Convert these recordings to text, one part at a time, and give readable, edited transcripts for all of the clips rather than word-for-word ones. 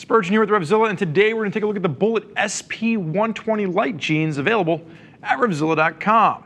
Spurgeon here with RevZilla, and today we're going to take a look at the Bullet SP120 Lite jeans available at RevZilla.com.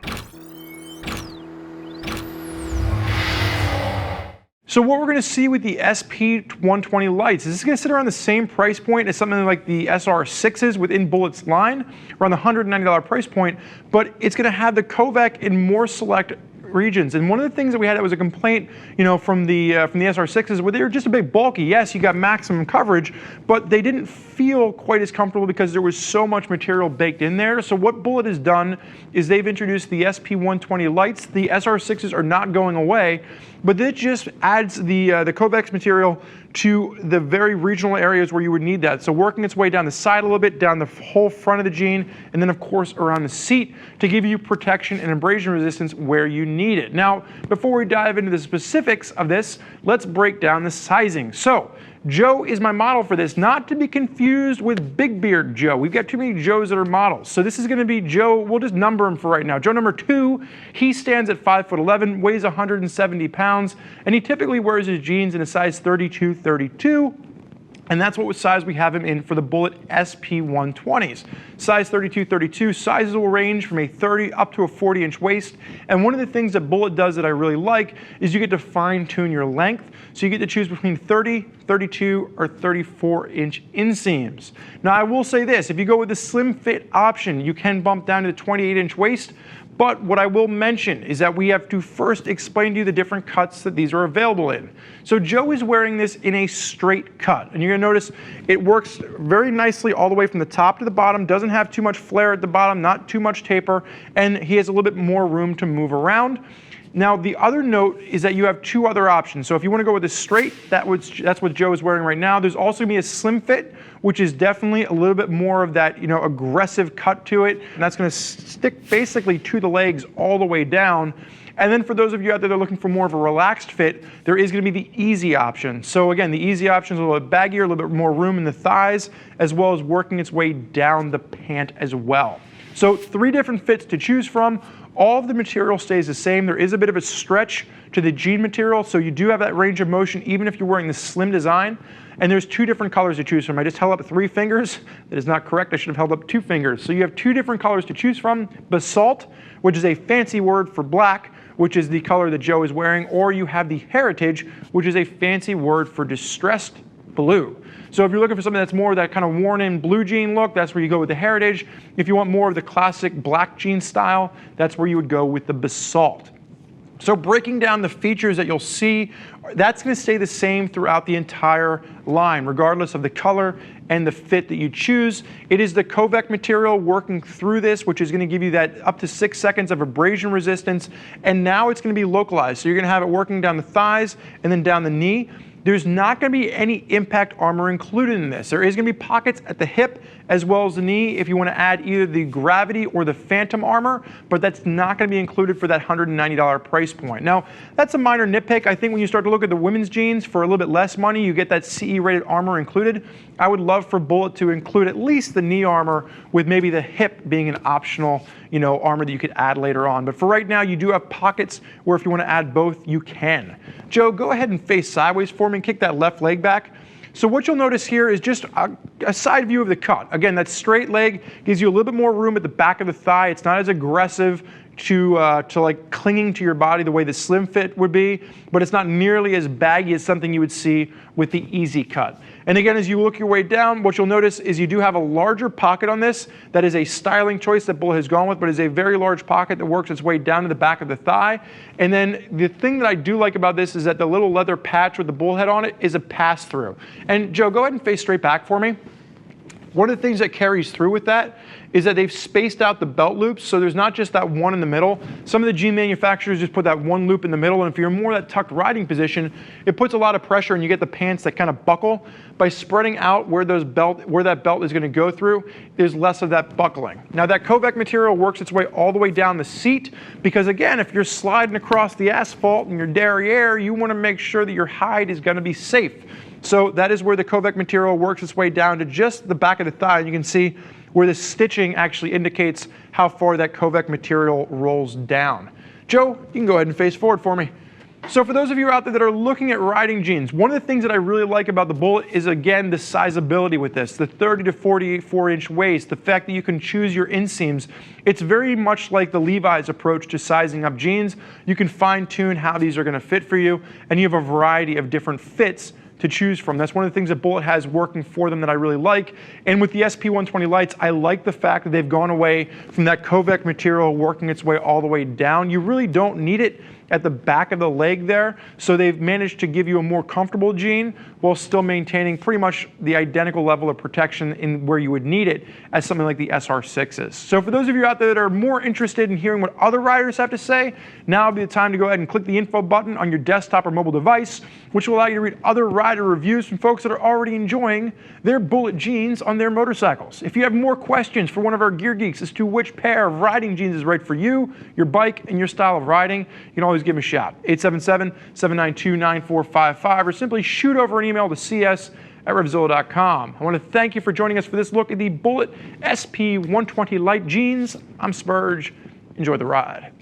So what we're going to see with the SP120 Lites is this is going to sit around the same price point as something like the SR6s within Bullet's line, around the $190 price point, but it's going to have the Covec in more select regions. And one of the things that we had that was a complaint, from the SR6s, where they were just a bit bulky. Yes, you got maximum coverage, but they didn't feel quite as comfortable because there was so much material baked in there. So what Bullet has done is they've introduced the SP120 Lites. The SR6s are not going away, but this just adds the Covec material to the very regional areas where you would need that. So working its way down the side a little bit, down the whole front of the jean, and then of course around the seat to give you protection and abrasion resistance where you need it. Now, before we dive into the specifics of this, let's break down the sizing. So, Joe is my model for this, not to be confused with Big Beard Joe. We've got too many Joes that are models. So this is going to be Joe, we'll just number him for right now. Joe number 2, he stands at 5'11", weighs 170 pounds, and he typically wears his jeans in a size 32-32. And that's what size we have him in for the Bullet SP120s. Size 32-32, sizes will range from a 30 up to a 40-inch waist. And one of the things that Bullet does that I really like is you get to fine tune your length. So you get to choose between 30, 32, or 34-inch inseams. Now I will say this, if you go with the slim fit option, you can bump down to the 28-inch waist. But what I will mention is that we have to first explain to you the different cuts that these are available in. So Joe is wearing this in a straight cut, and you're going to notice it works very nicely all the way from the top to the bottom, doesn't have too much flare at the bottom, not too much taper, and he has a little bit more room to move around. Now, the other note is that you have two other options. So if you want to go with a straight, that's what Joe is wearing right now. There's also going to be a slim fit, which is definitely a little bit more of that, aggressive cut to it. And that's going to stick basically to the legs all the way down. And then for those of you out there that are looking for more of a relaxed fit, there is going to be the easy option. So again, the easy option is a little bit baggier, a little bit more room in the thighs, as well as working its way down the pant as well. So 3 different fits to choose from. All of the material stays the same. There is a bit of a stretch to the jean material, so you do have that range of motion even if you're wearing the slim design. And there's 2 different colors to choose from. I just held up 3 fingers. That is not correct. I should have held up 2 fingers. So you have 2 different colors to choose from. Basalt, which is a fancy word for black, which is the color that Joe is wearing, or you have the Heritage, which is a fancy word for distressed blue. So if you're looking for something that's more of that kind of worn-in blue jean look, that's where you go with the Heritage. If you want more of the classic black jean style, that's where you would go with the Basalt. So breaking down the features that you'll see, that's going to stay the same throughout the entire line, regardless of the color and the fit that you choose. It is the Covec material working through this, which is going to give you that up to 6 seconds of abrasion resistance. And now it's going to be localized. So you're going to have it working down the thighs and then down the knee. There's not going to be any impact armor included in this. There is going to be pockets at the hip as well as the knee if you want to add either the Gravity or the Phantom armor, but that's not going to be included for that $190 price point. Now, that's a minor nitpick. I think when you start to look at the women's jeans for a little bit less money, you get that CE rated armor included. I would love for Bullet to include at least the knee armor with maybe the hip being an optional armor that you could add later on. But for right now, you do have pockets where if you want to add both, you can. Joe, go ahead and face sideways for me and kick that left leg back. So what you'll notice here is just a side view of the cut. Again, that straight leg gives you a little bit more room at the back of the thigh. It's not as aggressive to like clinging to your body the way the slim fit would be, but it's not nearly as baggy as something you would see with the easy cut. And again, as you look your way down, what you'll notice is you do have a larger pocket on this. That is a styling choice that Bullet has gone with, but is a very large pocket that works its way down to the back of the thigh. And then the thing that I do like about this is that the little leather patch with the bullhead on it is a pass-through. And Joe, go ahead and face straight back for me. One of the things that carries through with that is that they've spaced out the belt loops, so there's not just that one in the middle. Some of the jean manufacturers just put that one loop in the middle, and if you're more that tucked riding position, it puts a lot of pressure and you get the pants that kind of buckle. By spreading out where that belt is going to go through, there's less of that buckling. Now that Covec material works its way all the way down the seat, because again, if you're sliding across the asphalt in your derriere, you want to make sure that your hide is going to be safe. So that is where the Covec material works its way down to just the back of the thigh. You can see where the stitching actually indicates how far that Covec material rolls down. Joe, you can go ahead and face forward for me. So for those of you out there that are looking at riding jeans, one of the things that I really like about the Bullet is, again, the sizability with this, the 30 to 44-inch waist, the fact that you can choose your inseams. It's very much like the Levi's approach to sizing up jeans. You can fine-tune how these are going to fit for you, and you have a variety of different fits to choose from. That's one of the things that Bullet has working for them that I really like. And with the SP120 Lites, I like the fact that they've gone away from that Covec material working its way all the way down. You really don't need it at the back of the leg there, so they've managed to give you a more comfortable jean while still maintaining pretty much the identical level of protection in where you would need it as something like the SR6s. So for those of you out there that are more interested in hearing what other riders have to say, now would be the time to go ahead and click the info button on your desktop or mobile device, which will allow you to read other rider reviews from folks that are already enjoying their Bullet jeans on their motorcycles. If you have more questions for one of our gear geeks as to which pair of riding jeans is right for you, your bike, and your style of riding, you can always give them a shout. 877-792-9455, or simply shoot over an email to cs@RevZilla.com. I want to thank you for joining us for this look at the Bullet SP120 Lite jeans. I'm Spurge. Enjoy the ride.